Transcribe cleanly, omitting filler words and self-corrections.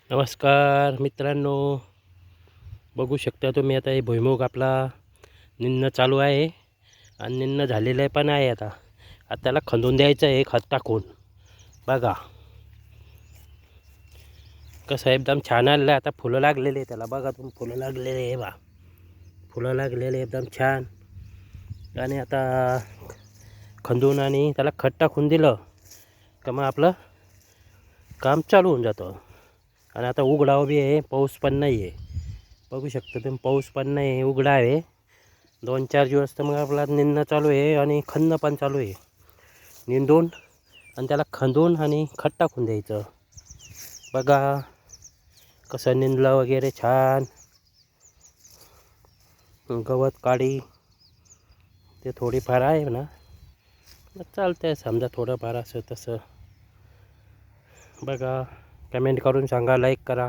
नमस्कार मित्रांनो, बघू शकता तुम्ही आता हे भुईमुग आपला निंदणं चालू आहे आणि निंदणं झालेलं आहे पण आहे. आता त्याला खंदून द्यायचं आहे खत टाकून. बघा कसं एकदम छान आलेलं आहे. आता फुलं लागलेली आहे त्याला, बघा तुम्ही फुलं लागलेले आहे बा, फुलं लागलेले एकदम छान. आणि आता खंदून आणि त्याला खत टाकून दिलं का मग आपलं काम चालू होऊन जातं. आणि आता उघडाव बी आहे, पाऊस पण नाही आहे. बघू शकता तुम्ही, पाऊस पण नाही आहे, उघडा आहे. 2-4 दिवस तर मग आपला निंदणं चालू आहे आणि खणणं पण चालू आहे. निंदून आणि त्याला खंदून आणि खत टाकून द्यायचं. बघा कसं निंदलं वगैरे छान. गवत काढी ते थोडीफार आहे ना, मग चालतंय समजा थोडंफार असं तसं. बघा, कमेंट करून सांगा, लाईक करा.